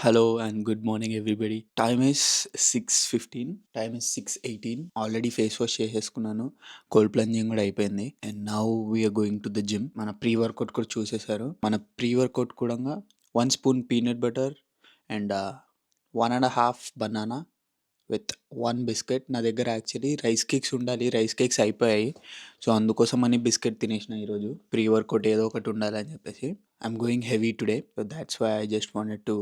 Hello and good morning everybody. Time is 6:15. Time is 6:18. Already face wash చేసేసుకున్నాను. Cold plunging కూడా అయిపోయింది. And now we are going to the gym. మన pre workout కూడా చూసేశారు. మన pre workout కూడా 1 spoon peanut butter and 1.5 banana with 1 biscuit. నా దగ్గర యాక్చువల్లీ రైస్ కేక్స్ ఉండాలి. రైస్ కేక్స్ అయిపోయాయి. సో అందుకోసమని బిస్కెట్ తినేసిన ఈరోజు. ప్రీ వర్కౌట్ ఏదో ఒకటి ఉండాలని చెప్పేసి. I'm going heavy today, so that's why I just wanted to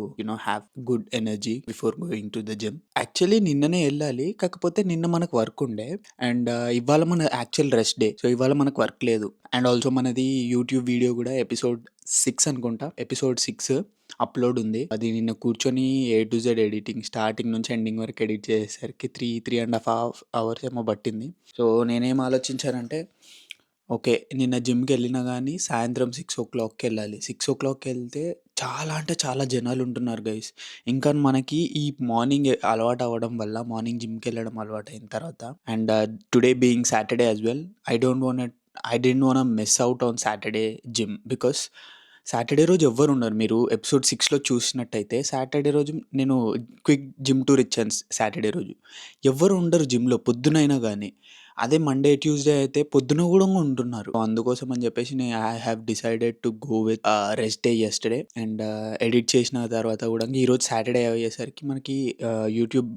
have good energy before going to the gym. Actually నిన్ననే వెళ్ళాలి, కాకపోతే నిన్న మనకు వర్క్ ఉండే అండ్ ఇవాళ మన యాక్చువల్ రెస్ట్ డే. సో ఇవాళ మనకు వర్క్ లేదు. అండ్ ఆల్సో మనది యూట్యూబ్ వీడియో కూడా ఎపిసోడ్ 6 అనుకుంటా, ఎపిసోడ్ 6 అప్లోడ్ ఉంది. అది నిన్న కూర్చొని A to Z editing, starting నుంచి ఎండింగ్ వరకు ఎడిట్ చేసేసరికి 3.5 hours ఏమో పట్టింది. సో నేనేం ఆలోచించానంటే, ఓకే, నిన్న జిమ్‌కి వెళ్ళినా గానీ సాయంత్రం 6:00కి వెళ్ళాలి. 6:00కి వెళ్తే చాలా అంటే చాలా జనాలు ఉంటున్నారు గైస్. ఇంకా మనకి ఈ మార్నింగ్ అలవాటు అవ్వడం వల్ల, మార్నింగ్ జిమ్‌కి వెళ్ళడం అలవాటు అయిన తర్వాత and today being Saturday as well, I didn't want miss out on Saturday gym because Saturday రోజు ఎవ్వరు ఉండరు. మీరు ఎపిసోడ్ 6లో చూసినట్టయితే సాటర్డే రోజు నేను క్విక్ జిమ్ టూర్ ఇచ్చాను. సాటర్డే రోజు ఎవ్వరు ఉండరు జిమ్‌లో పొద్దునైనా గానీ. అదే మండే, ట్యూస్‌డే అయితే పొద్దున గూడా ఉంటున్నారు. అందుకోసం అని చెప్పేసి I have decided to go with rest day yesterday and edit చేసిన తర్వాత కూడా ఈరోజు సాటర్డే అయ్యేసరికి మనకి యూట్యూబ్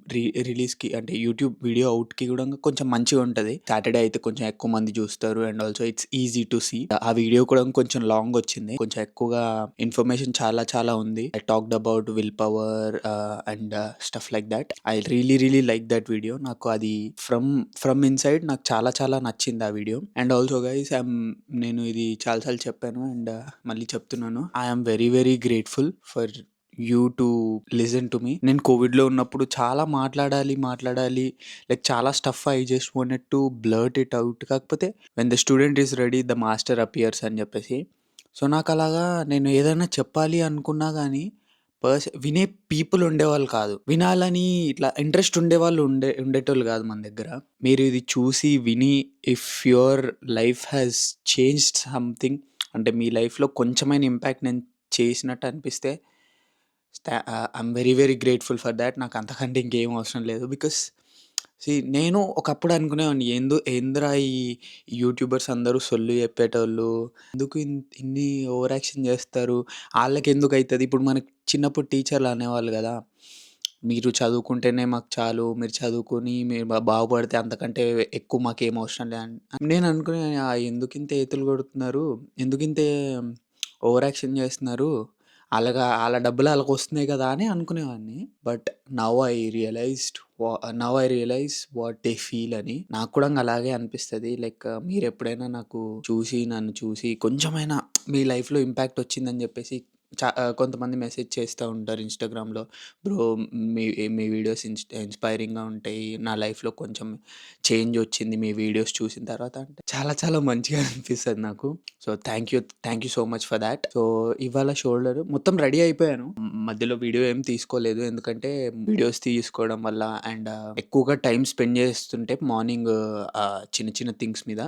రిలీజ్‌కి అంటే యూట్యూబ్ వీడియో అవుట్‌కి కూడా కొంచెం మంచిగా ఉంటది. సాటర్డే అయితే కొంచెం ఎక్కువ మంది చూస్తారు and also it's easy to see. ఆ వీడియో కూడా కొంచెం లాంగ్ వచ్చింది. కొంచెం ఎక్కువగా ఇన్ఫర్మేషన్ చాలా చాలా ఉంది. I talked about will power and stuff like that. I really like that video. నాకు అది ఫ్రమ్ ఇన్సైడ్ నాకు చాలా చాలా నచ్చింది ఆ వీడియో. అండ్ ఆల్సో గైస్, నేను ఇది చాలా సార్లు చెప్పాను అండ్ మళ్ళీ చెప్తున్నాను. I am very grateful for you to listen to me. నేను కోవిడ్‌లో ఉన్నప్పుడు చాలా మాట్లాడాలి లైక్ చాలా stuff I just wanted to blurt it out. కాకపోతే when the student is ready the master appears అని చెప్పేసి. సో నాకు అలాగా నేను ఏదైనా చెప్పాలి అనుకున్నా కానీ వినే పీపుల్ ఉండేవాళ్ళు కాదు. వినాలని ఇట్లా ఇంట్రెస్ట్ ఉండేవాళ్ళు ఉండేటోళ్ళు కాదు మన దగ్గర. మీరు ఇది చూసి విని if your life has changed something, అంటే మీ లైఫ్‌లో కొంచెమైన ఇంపాక్ట్ నేను చేసినట్టు అనిపిస్తే I'm very grateful for that. నాకు అంతకంటే ఇంకేం అవసరం లేదు. బికాస్ నేను ఒకప్పుడు అనుకునేవాడిని, ఏందిరా ఈ యూట్యూబర్స్ అందరూ సొల్లు చెప్పేటోళ్ళు, ఎందుకు ఇన్ని ఓవర్ యాక్షన్ చేస్తారు, ఆళ్ళకెందుకు అయితది. ఇప్పుడు మనకి చిన్నప్పుడు టీచర్లు అనేవాళ్ళు కదా, మీరు చదువుకుంటేనే మాకు చాలు, మీరు చదువుకొని మీరు బాగుపడితే అంతకంటే ఎక్కువ మాకేం అవసరం లే అని. నేను అనుకునే, ఎందుకింత ఏతులు కొడుతున్నారు, ఎందుకింత ఓవర్ యాక్షన్ చేస్తున్నారు, ఆళ్ళ డబ్బులు ఆళ్ళకొస్తున్నాయి కదా అని అనుకునేవాడిని. But now I realise what they feel అని. నాకు కూడా అలాగే అనిపిస్తది. లైక్ మీరెప్పుడైనా నన్ను చూసి కొంచెమైనా మీ లైఫ్‌లో ఇంపాక్ట్ వచ్చిందని చెప్పేసి కొంతమంది మెసేజ్ చేస్తా ఉంటారు ఇన్‌స్టాగ్రామ్‌లో. బ్రో, మీ మీ వీడియోస్ ఇన్‌స్పైరింగ్‌గా ఉంటాయి. నా లైఫ్‌లో కొంచెం చేంజ్ వచ్చింది మీ వీడియోస్ చూసిన తర్వాత అంటే చాలా చాలా మంచిగా అనిపిస్తది నాకు. So thank you so much for that. So ఇవాళ షోల్డర్ మొత్తం రెడీ అయిపోయాను. మధ్యలో వీడియో ఏం తీసుకోలేదు. ఎందుకంటే వీడియోస్ తీసుకోవడం వల్ల అండ్ ఎక్కువగా టైం స్పెండ్ చేస్తుంటే మార్నింగ్ చిన్న చిన్న థింగ్స్ మీద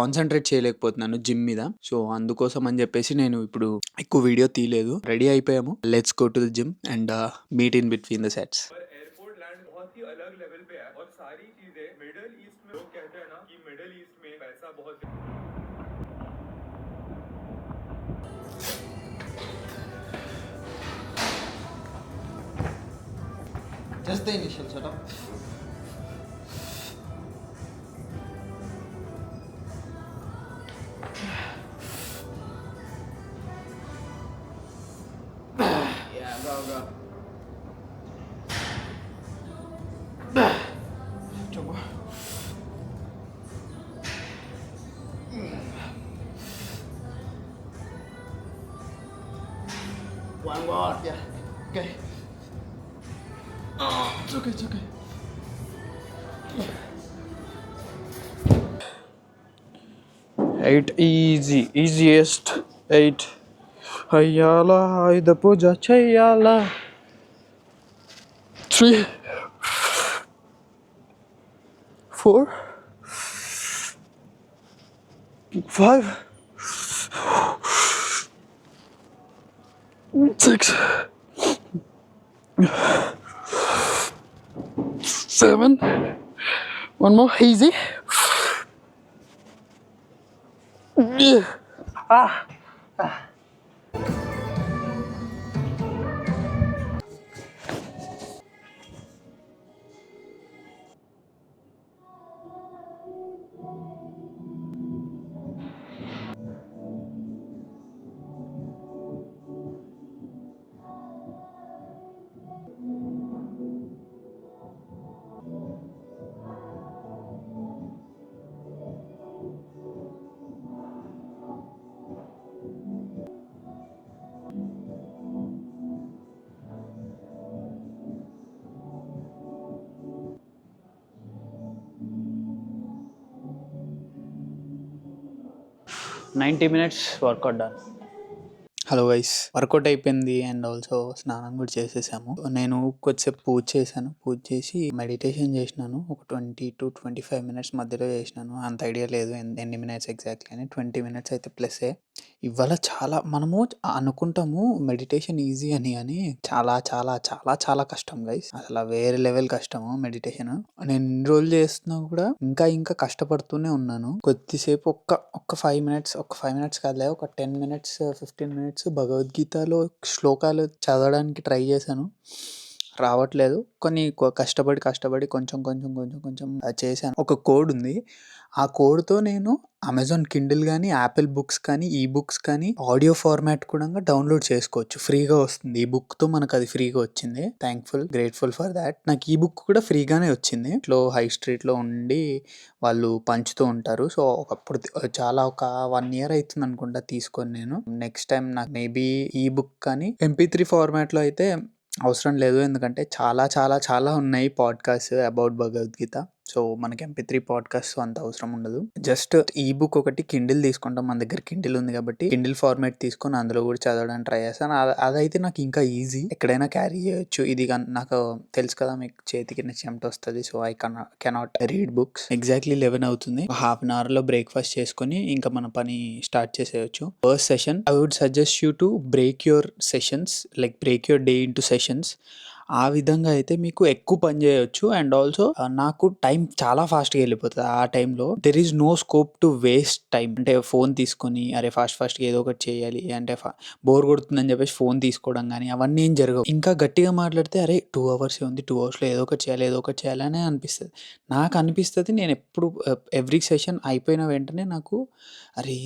కాన్సంట్రేట్ చేయలేకపోతున్నాను జిమ్ మీద. సో అందుకోసం అని చెప్పేసి నేను ఇప్పుడు ఎక్కువ వీడియో తీయలేదు. రెడీ అయిపోయాము. Let's go to the gym and meet in between the sets. पर एयरपोर्ट लैंड बहुत ही अलग लेवल पे है और सारी चीजें मिडल ईस्ट में, लोग कहते हैं ना कि मिडल ईस्ट में पैसा बहुत Just the initial setup. Yeah, go. Two more. One more. Yeah. Okay. It's okay. 8 easiest 8. అయ్యాలా ఆయుధ పూజ చెయ్యాలా. 3 4 5 6 7. One more. Easy. Ah. 90 minutes workout done. Hello guys, workout అయిపోయింది అండ్ ఆల్సో స్నానం కూడా చేసేసాము. నేను కొద్దిసేపు పూజ చేశాను. పూజ చేసి మెడిటేషన్ చేసినాను. ఒక 20 to 25 మినిట్స్ మధ్యలో చేసినాను. అంత ఐడియా లేదు ఎన్ని మినిట్స్ ఎగ్జాక్ట్లీ అని. 20 మినిట్స్ అయితే ప్లస్సే. ఇవాళ చాలా మనము అనుకుంటాము మెడిటేషన్ ఈజీ అని, అని చాలా చాలా చాలా చాలా కష్టం గైస్. అసలు వేరే లెవెల్ కష్టము మెడిటేషన్. నేను ఇన్ని రోజులు చేస్తున్నా కూడా ఇంకా ఇంకా కష్టపడుతూనే ఉన్నాను. కొద్దిసేపు ఒక్క 5 మినిట్స్, ఒక 5 మినిట్స్ కాదులే, ఒక 10 మినిట్స్ 15 మినిట్స్ భగవద్గీతలో శ్లోకాలు చదవడానికి ట్రై చేశాను. రావట్లేదు. కొన్ని కష్టపడి కొంచెం చేశాను. ఒక కోడ్ ఉంది. ఆ కోడ్‌తో నేను అమెజాన్ కిండిల్ గానీ, యాపిల్ బుక్స్ కానీ, ఈ బుక్స్ కానీ ఆడియో ఫార్మాట్ కూడా డౌన్లోడ్ చేసుకోవచ్చు. ఫ్రీగా వస్తుంది. ఈ బుక్‌తో మనకది ఫ్రీగా వచ్చింది. Grateful for thought. నాకు ఈ బుక్ కూడా ఫ్రీగానే వచ్చింది. ఇట్లో హై స్ట్రీట్‌లో ఉండి వాళ్ళు పంచుతూ ఉంటారు. సో, ఒకప్పుడు చాలా ఒక 1 ఇయర్ అయితుందనుకుంటా తీసుకొని నేను. నెక్స్ట్ టైమ్ నాకు మేబీ ఈ బుక్ కానీ MP3 ఫార్మాట్‌లో అయితే అవసరం లేదు. ఎందుకంటే చాలా ఉన్నాయి పాడ్‌కాస్ట్ అబౌట్ భగవద్గీత. సో, మనకి MP3 పాడ్‌కాస్ట్ అంత అవసరం ఉండదు. జస్ట్ ఈ బుక్ ఒకటి కిండిల్ తీసుకుంటాం. మన దగ్గర కిండిల్ ఉంది కాబట్టి కిండిల్ ఫార్మాట్ తీసుకొని అందులో కూడా చదవడానికి ట్రై చేస్తాను. అదైతే నాకు ఇంకా ఈజీ. ఎక్కడైనా క్యారీ చేయొచ్చు. ఇది నాకు తెలుసు కదా, మీకు చేతికి చెమట వస్తుంది. So, I cannot read books. Exactly 11 అవుతుంది. హాఫ్ అన్ అవర్లో బ్రేక్ఫాస్ట్ చేసుకొని ఇంకా మన పని స్టార్ట్ చేసేయచ్చు. First session I would suggest you to break your sessions, break your day into sessions. ఆ విధంగా అయితే మీకు ఎక్కువ పని చేయొచ్చు. అండ్ ఆల్సో నాకు టైం చాలా ఫాస్ట్గా వెళ్ళిపోతుంది. ఆ టైంలో there is no scope to waste time. అంటే ఫోన్ తీసుకొని అరే ఫాస్ట్గా ఏదో ఒకటి చేయాలి అంటే బోర్ కొడుతుందని చెప్పేసి ఫోన్ తీసుకోవడం కానీ అవన్నీ ఏం జరగవు. ఇంకా గట్టిగా మాట్లాడితే అరే 2 అవర్స్ ఉంది, 2 అవర్స్లో ఏదో ఒకటి చేయాలి అని అనిపిస్తుంది. నాకు అనిపిస్తుంది. నేను ఎప్పుడు ఎవ్రీ సెషన్ అయిపోయిన వెంటనే నాకు అరే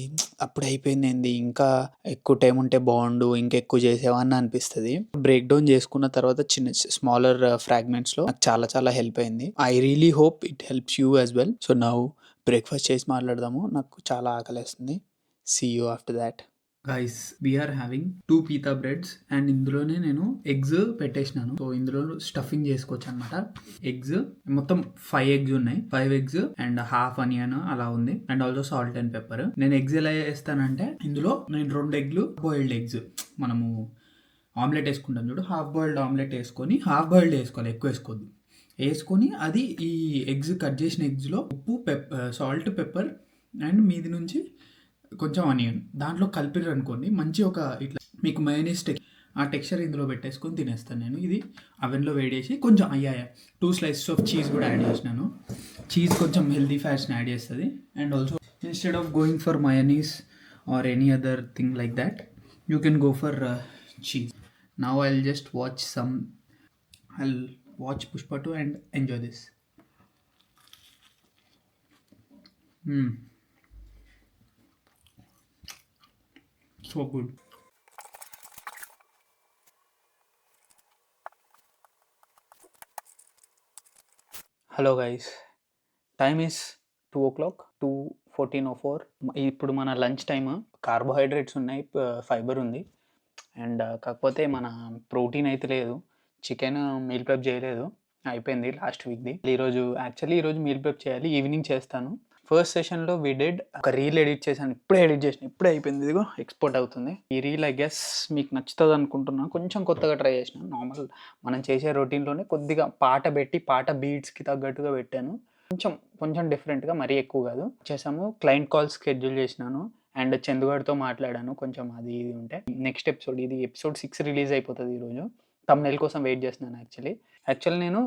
అప్పుడు అయిపోయింది ఏంది, ఇంకా ఎక్కువ టైం ఉంటే బాగుండు, ఇంకా ఎక్కువ చేసేవాడిని అనిపిస్తుంది. బ్రేక్ డౌన్ చేసుకున్న తర్వాత చిన్న స్మాలర్ ఫ్రాగ్మెంట్స్లో నాకు చాలా హెల్ప్ అయింది. I really hope it helps you as well. So now breakfast చేసి మాట్లాడదాము. నాకు చాలా ఆకలేస్తుంది. See you after that. Guys, we are having 2 pita breads and ఇందులోనే నేను ఎగ్స్ పెట్టేసినాను. సో ఇందులో స్టఫింగ్ చేసుకోవచ్చు అనమాట. ఎగ్స్ మొత్తం 5 ఎగ్స్ ఉన్నాయి. 5 ఎగ్స్ అండ్ హాఫ్ ఆనియన్ అలా ఉంది. And also salt and pepper. నేను ఎగ్స్ ఎలా వేస్తానంటే ఇందులో నేను 2 ఎగ్లు బాయిల్డ్ ఎగ్స్, మనము ఆమ్లెట్ వేసుకుంటాం చూడు, హాఫ్ బాయిల్డ్ ఆమ్లెట్ వేసుకొని, హాఫ్ బాయిల్డ్ వేసుకోవాలి, ఎక్కువ వేసుకోవద్దు. వేసుకొని అది ఈ ఎగ్స్ కట్ చేసిన ఎగ్స్లో ఉప్పు, సాల్ట్, పెప్పర్ అండ్ మీది నుంచి కొంచెం ఆనియన్ దాంట్లో కలిపిర్రు అనుకోండి, మంచి ఒక ఇట్లా మీకు మయోనీస్ ఆ టెక్స్చర్ ఇందులో పెట్టేసుకొని తినేస్తాను నేను. ఇది అవెన్లో వేడేసి కొంచెం 2 slices ఆఫ్ చీజ్ కూడా యాడ్ చేసినాను. చీజ్ కొంచెం హెల్దీ ఫ్యాట్స్ని యాడ్ చేస్తుంది. And also instead of going for mayonnaise or any other thing like that, you can go for cheese. Now I'll just watch Pushpa 2 and enjoy this. So good. Hello guys, time is 2 o'clock, 2:14:04. ఇప్పుడు మన lunch time. Carbohydrates ఉన్నాయి, fibre ఉంది, and కాకపోతే మన protein అయితే లేదు. Chicken meal prep చేయలేదు, అయిపోయింది లాస్ట్ వీక్ది. ఈరోజు మీల్ ప్రెప్ చేయాలి. ఈవినింగ్ చేస్తాను. ఫస్ట్ సెషన్లో ఒక రీల్ ఎడిట్ చేశాను. ఇప్పుడే అయిపోయింది. ఇదిగో ఎక్స్పోర్ట్ అవుతుంది. ఈ రీల్ ఐ గెస్ మీకు నచ్చుతుంది అనుకుంటున్నాను. కొంచెం కొత్తగా ట్రై చేసినాను. నార్మల్ మనం చేసే రొటీన్లోనే కొద్దిగా పాట బీట్స్కి తగ్గట్టుగా పెట్టాను. కొంచెం డిఫరెంట్గా, మరీ ఎక్కువ కాదు చేసాము. క్లయింట్ కాల్ షెడ్యూల్ చేసినాను అండ్ చందుగాడితో మాట్లాడాను కొంచెం. అది ఇది ఉంటే నెక్స్ట్ ఎపిసోడ్, ఇది ఎపిసోడ్ 6 రిలీజ్ అయిపోతుంది ఈరోజు. థంబ్‌నెయిల్ కోసం వెయిట్ చేస్తున్నాను యాక్చువల్లీ నేను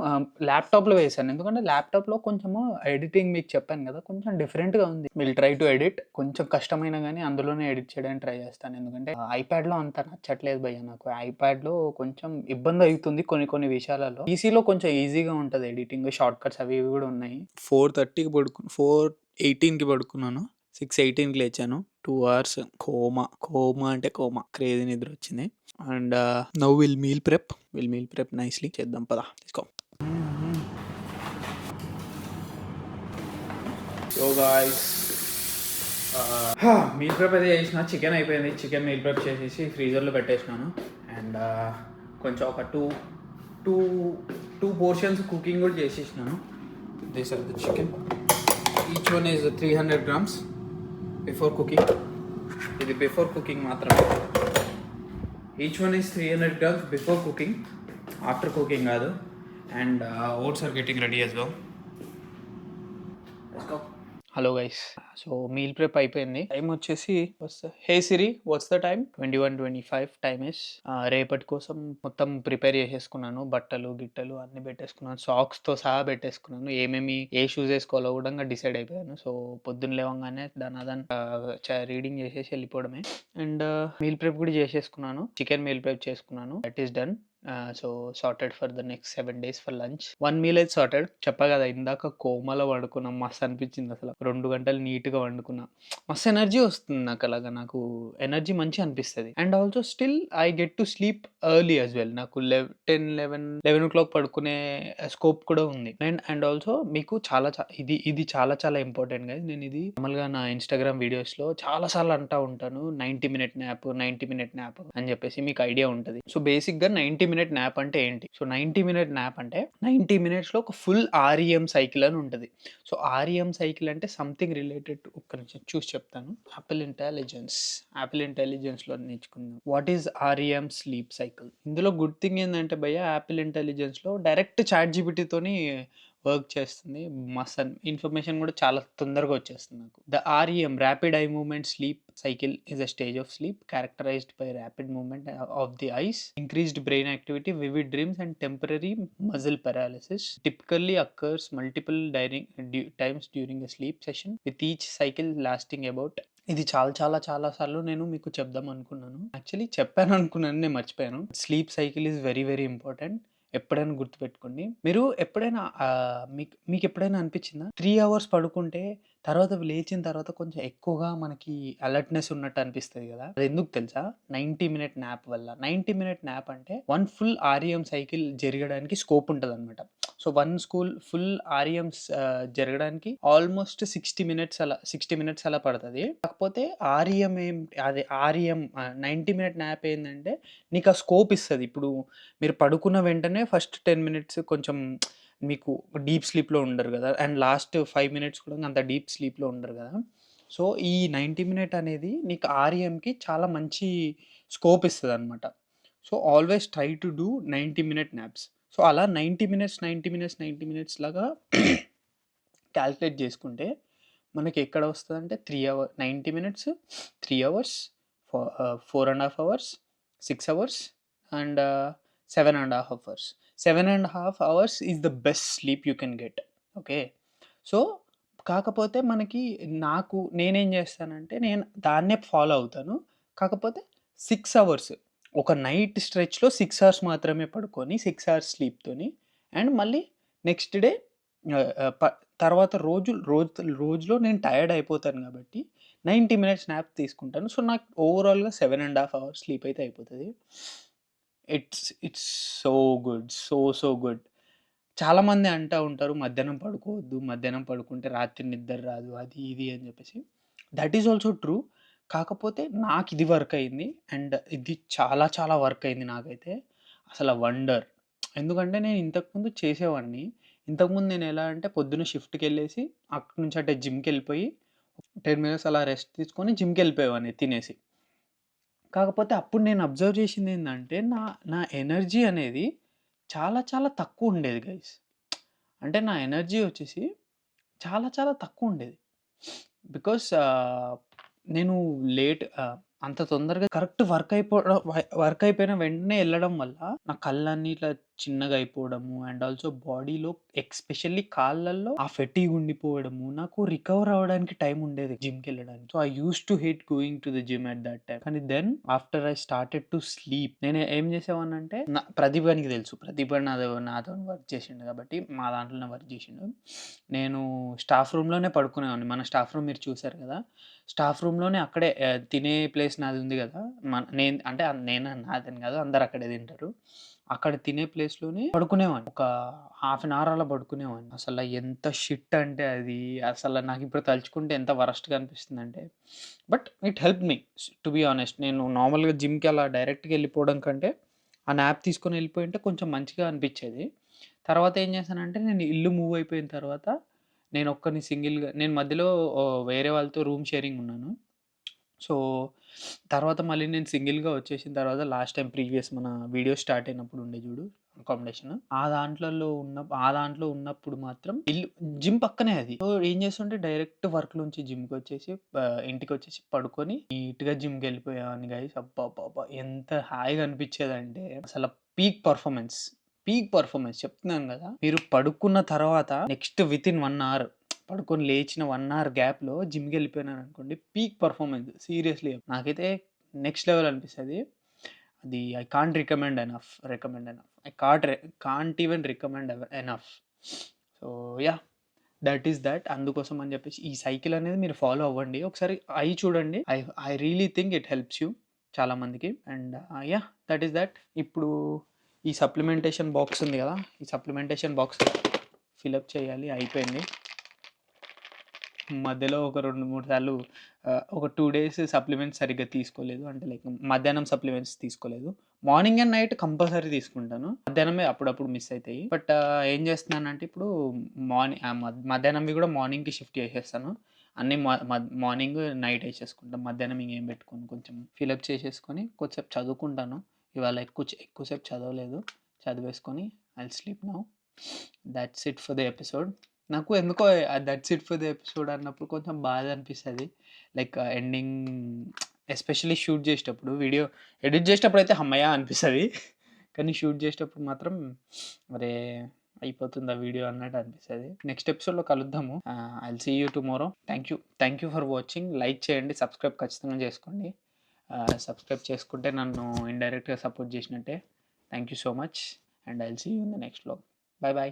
ల్యాప్‌టాప్‌లో వేశాను. ఎందుకంటే ల్యాప్‌టాప్‌లో కొంచెము ఎడిటింగ్ మీకు చెప్పాను కదా! కొంచెం డిఫరెంట్‌గా ఉంది. Will try to edit. కొంచెం కష్టమైనా గానీ అందులోనే ఎడిట్ చేయడానికి ట్రై చేస్తాను. ఎందుకంటే ఐప్యాడ్‌లో అంత నచ్చట్లేదు భయ్యా నాకు. ఐప్యాడ్‌లో కొంచెం ఇబ్బంది అయితుంది కొన్ని కొన్ని విషయాలలో. పీసీలో కొంచెం ఈజీగా ఉంటది ఎడిటింగ్. షార్ట్ కట్స్ అవి ఇవి కూడా ఉన్నాయి. 4:30కి 4:18కి పడుకున్నాను. 6:18కి లేచాను. 2 అవర్స్ కోమా అంటే కోమా. క్రేజీ నిద్ర వచ్చింది. And now will meal prep nicely చేద్దాం పదా తీసుకో. సో గాయ్స్ మీల్ ప్రెప్ అయితే చేసిన. చికెన్ అయిపోయింది. చికెన్ మీల్ ప్రెప్ చేసేసి ఫ్రీజర్లో పెట్టేసినాను. అండ్ కొంచెం ఒక టూ పోర్షన్స్ కుకింగ్ కూడా చేసేసినాను. This are the chicken. Each one is 300 grams before cooking. ఇది బిఫోర్ కుకింగ్ మాత్రమే. Each one is 300 grams before cooking, after cooking కాదు. And oats are getting ready as well. Let's go. Hello guys, so meal prep అయిపోయింది. Time వచ్చేసి hey Siri what's the time? 21:25 time is. రేపటి కోసం మొత్తం prepare చేసేసుకున్నాను. బట్టలు గిట్టలు అన్ని పెట్టేసుకున్నాను. సాక్స్తో సహా పెట్టేసుకున్నాను. ఏమేమి ఏ షూస్ వేసుకోవాలో కూడా డిసైడ్ అయిపోయాను. సో పొద్దున్న లేవగానే రీడింగ్ చేసేసి వెళ్ళిపోవడమే. అండ్ మీల్ ప్రెప్ కూడా చేసేసుకున్నాను. చికెన్ మీల్ ప్రెప్ చేసుకున్నాను. That is done. So sorted for the next 7 days for lunch. 1 meal అయితే సార్టెడ్. చెప్పా కదా ఇందాక కోమాలో వండుకున్నాం. మస్తు అనిపించింది అసలు. 2 గంటలు నీట్గా వండుకున్నా. మస్తు ఎనర్జీ వస్తుంది నాకు. అలాగా నాకు ఎనర్జీ మంచి అనిపిస్తుంది. And also still I get to sleep early as well. నాకు 11 o'clock పడుకునే స్కోప్ కూడా ఉంది. అండ్ ఆల్సో మీకు ఇది చాలా చాలా ఇంపార్టెంట్ గా. నేను ఇది నార్మల్గా నా ఇన్స్టాగ్రామ్ వీడియోస్లో చాలా సార్లు అంటా ఉంటాను. 90-minute nap అని చెప్పేసి మీకు ఐడియా ఉంటుంది. సో బేసిక్గా 90-minute nap అంటే ఏంటి? సో 90-minute nap అంటే 90 minutesలో ఒక ఫుల్ REM సైకిల్ అని ఉంటుంది. సో REM సైకిల్ అంటే సంథింగ్ రిలేటెడ్ టు, ఒక్క నిమిషం చూసి చెప్తాను. యాపిల్ ఇంటెలిజెన్స్లో నేర్చుకుందాం. What is REM sleep cycle? ఇందులో గుడ్ థింగ్ ఏంటంటే భయ్య, యాపిల్ ఇంటెలిజెన్స్లో డైరెక్ట్ ChatGPTతోని వర్క్ చేస్తుంది. మస్త్ ఇన్ఫర్మేషన్ కూడా చాలా తొందరగా వచ్చేస్తుంది నాకు. The REM rapid eye movement sleep cycle is a stage of sleep characterized by rapid movement of the eyes, increased brain activity, vivid dreams, and temporary muscle paralysis. Typically occurs multiple times during a sleep session, with each cycle lasting about. ఇది చాలా సార్లు నేను మీకు చెప్దాం అనుకున్నాను. Actually చెప్పాను అనుకున్నాను, నేను మర్చిపోయాను. Sleep cycle is very very important. ఎప్పుడైనా గుర్తుపెట్టుకోండి. మీరు ఎప్పుడైనా మీకు ఎప్పుడైనా అనిపించిందా 3 hours పడుకుంటే తర్వాత లేచిన తర్వాత కొంచెం ఎక్కువగా మనకి అలర్ట్‌నెస్ ఉన్నట్టు అనిపిస్తది గదా! అది ఎందుకు తెలుసా? 90-minute nap వల్ల. 90-minute nap అంటే 1 full REM సైకిల్ జరగడానికి స్కోప్ ఉంటదనమాట. సో 1 ఫుల్ REMs జరగడానికి ఆల్మోస్ట్ 60 minutes అలా పడతది. కాకపోతే REM 90-minute nap ఏందంటే నీకు ఆ స్కోప్ ఇస్తది. ఇప్పుడు మీరు పడుకున్న వెంటనే ఫస్ట్ 10 minutes కొంచెం మీకు డీప్ స్లీప్‌లో ఉండరు గదా! అండ్ లాస్ట్ 5 minutes కూడా అంత డీప్ స్లీప్‌లో ఉండరు గదా! సో, ఈ 90-minute అనేది నీకు REMకి చాలా మంచి స్కోప్ ఇస్తదనమాట. So, always try to do 90-minute naps. So, అలా 90 minutes లాగా క్యాలిక్యులేట్ చేసుకుంటే మనకి ఎక్కడ వస్తదంటే 90 minutes, 3 hours, 4.5 hours, 6 hours and 7.5 hours. 7.5 hours is the best sleep you can get. Okay. So, కాకపోతే నేనేం చేస్తానంటే నేను దాన్నే ఫాలో అవుతాను. కాకపోతే 6 hours ఒక నైట్ స్ట్రెచ్‌లో 6 hours మాత్రమే పడుకొని 6 hours స్లీప్‌తోని అండ్ మళ్ళీ నెక్స్ట్ డే తర్వాత రోజులో నేను టైర్డ్ అయిపోతాను కాబట్టి 90 minutes నాప్ తీసుకుంటాను. సో, నాకు ఓవరాల్‌గా 7.5 hours స్లీప్ అయితే అయిపోతది. It's so good. So good. చాలామంది అంటా ఉంటారు మధ్యాహ్నం పడుకోవద్దు. మధ్యాహ్నం పడుకుంటే రాత్రి నిద్ర రాదు. అది ఇది అని చెప్పేసి. That is also true. కాకపోతే నాకిది వర్క్ అయింది. అండ్ ఇది చాలా వర్క్ అయింది నాకైతే. అసల వండర్. ఎందుకంటే నేను ఇంతకుముందు చేసేవాడిని. ఇంతకుముందు నేను ఎలా అంటే పొద్దున్న షిఫ్ట్‌కెళ్ళేసి అక్కడి నుంచి అటే జిమ్‌కెళ్ళిపోయి 10 minutes అలా రెస్ట్ తీసుకొని జిమ్‌కెళ్ళిపోయేవాడిని తినేసి. కాకపోతే అప్పుడు నేను అబ్జర్వ్ చేసిందేందంటే నా ఎనర్జీ అనేది చాలా తక్కువుండేది గైస్. అంటే నా ఎనర్జీ వచ్చేసి చాలా తక్కువుండేది. బికాస్ నేను అంత తొందరగా కరెక్ట్ వర్క్ అయిపోయిన వెంటనే వెళ్ళడం వల్ల నా కళ్ళన్నీ ఇట్లా చిన్నగా అయిపోవడము అండ్ ఆల్సో బాడీలో ఎక్స్పెషల్లీ కాళ్ళల్లో ఆ ఫెటీగ్ ఉండిపోవడము నాకు రికవర్ అవ్వడానికి టైం ఉండేది జిమ్కి వెళ్ళడానికి. So I use to hate going to the gym at that time. కానీ then after I started to sleep నేను ఏం చేసేవాడిని అంటే ప్రతిభానికి తెలుసు, ప్రతిభ నాతో వర్క్ చేసిండు కాబట్టి మా దాంట్లోనే వర్క్ చేసిండు. నేను స్టాఫ్ రూమ్లోనే పడుకునేవాడిని. మన స్టాఫ్ రూమ్ మీరు చూసారు కదా, స్టాఫ్ రూమ్లోనే అక్కడే తినే ప్లేస్ నాది ఉంది కదా, నేను అంటే నాదని కాదు, అందరు అక్కడే తింటారు. అక్కడ తినే ప్లేస్లోనే పడుకునేవాడిని. ఒక హాఫ్ అన్ అవర్ అలా పడుకునేవాడిని. అసలు ఎంత షిట్ అంటే అది అసలు నాకు ఇప్పుడు తలుచుకుంటే ఎంత వరస్ట్గా అనిపిస్తుంది అంటే, but it help me to be honest. నేను నార్మల్గా జిమ్కి అలా డైరెక్ట్గా వెళ్ళిపోవడం కంటే ఆ నాప్ తీసుకొని వెళ్ళిపోయింటే కొంచెం మంచిగా అనిపించేది. తర్వాత ఏం చేశానంటే నేను ఇల్లు మూవ్ అయిపోయిన తర్వాత నేను ఒక్కడిని సింగిల్‌గా నేను మధ్యలో వేరే వాళ్ళతో రూమ్ షేరింగ్ ఉన్నాను. సో, తర్వాత మళ్ళీ నేను సింగిల్‌గా వచ్చేసిన తర్వాత లాస్ట్ టైమ్ ప్రీవియస్ మన వీడియో స్టార్ట్ అయినప్పుడు ఉండే చూడు అకామిడేషన్. ఆ దాంట్లో ఉన్నప్పుడు మాత్రం జిమ్ పక్కనే అది. సో, ఏం చేస్తుంటే డైరెక్ట్ వర్క్ నుంచి జిమ్‌కొచ్చేసి ఇంటికొచ్చేసి పడుకొని నీట్‌గా జిమ్‌కెళ్ళిపోయేవాడిని గైస్. అబ్బబ్బబ్బా! ఎంత హాయిగా అనిపించేదంటే అసల పీక్ పర్ఫార్మెన్స్. పీక్ పర్ఫార్మెన్స్ చెప్తున్నాను గదా! మీరు పడుకున్న తర్వాత నెక్స్ట్ వితిన్ 1 అవర్ పడుకొని లేచిన 1 అవర్ గ్యాప్‌లో జిమ్‌కెళ్ళిపోయాననుకోండి, పీక్ పర్ఫార్మెన్స్ సీరియస్‌లీ. నాకైతే నెక్స్ట్ లెవెల్ అనిపిస్తది. అది I can't recommend enough. Can't even recommend enough. So, yeah! That is that. అందుకోసం అని చెప్పేసి ఈ సైకిల్ అనేది మీరు ఫాలో అవ్వండి. ఒకసారి చూడండి. I really think it helps you చాలా మందికి. And yeah! That is that. ఇప్పుడు ఈ సప్లిమెంటేషన్ బాక్స్ ఉంది కదా, ఈ సప్లిమెంటేషన్ బాక్స్ ఫిలప్ చేయాలి. అయిపోయింది. మధ్యలో ఒక 2, 3 సార్లు ఒక 2 డేస్ సప్లిమెంట్స్ సరిగ్గా తీసుకోలేదు. అంటే లైక్ మధ్యాహ్నం సప్లిమెంట్స్ తీసుకోలేదు. మార్నింగ్ అండ్ నైట్ కంపల్సరీ తీసుకుంటాను. మధ్యాహ్నమే అప్పుడప్పుడు మిస్ అయితాయి. బట్ ఏం చేస్తున్నానంటే ఇప్పుడు మధ్యాహ్నంవి కూడా మార్నింగ్‌కి షిఫ్ట్ చేసేస్తాను. అన్నీ మార్నింగ్, నైట్ ఏసేసుకుంటాను. మధ్యాహ్నం ఇంకేం పెట్టుకోను. కొంచెం ఫిలప్ చేసేసుకొని కొద్దిసేపు చదువుకుంటాను. ఇవాళ ఎక్కువసేపు చదవలేదు. చదివేసుకొని I will sleep now. That's it for the episode. నాకు ఎందుకో that's it for the episode అన్నప్పుడు కొంచెం బాధ అనిపిస్తది. లైక్ ఎండింగ్ ఎస్పెషల్లీ షూట్ చేసేటప్పుడు, వీడియో ఎడిట్ చేసేటప్పుడు అయితే హమ్మయ్య అనిపిస్తది. కానీ షూట్ చేసేటప్పుడు మాత్రం అరే అయిపోతుందా వీడియో అన్నట్టు అనిపిస్తది. నెక్స్ట్ ఎపిసోడ్‌లో కలుద్దాము. I will see you tomorrow. Thank you for watching. Like చేయండి, సబ్స్క్రైబ్ ఖచ్చితంగా చేసుకోండి. సబ్స్క్రైబ్ చేసుకుంటే నన్ను ఇండైరెక్ట్‌గా సపోర్ట్ చేసినట్టే. Thank you so much and I will see you in the next vlog. By.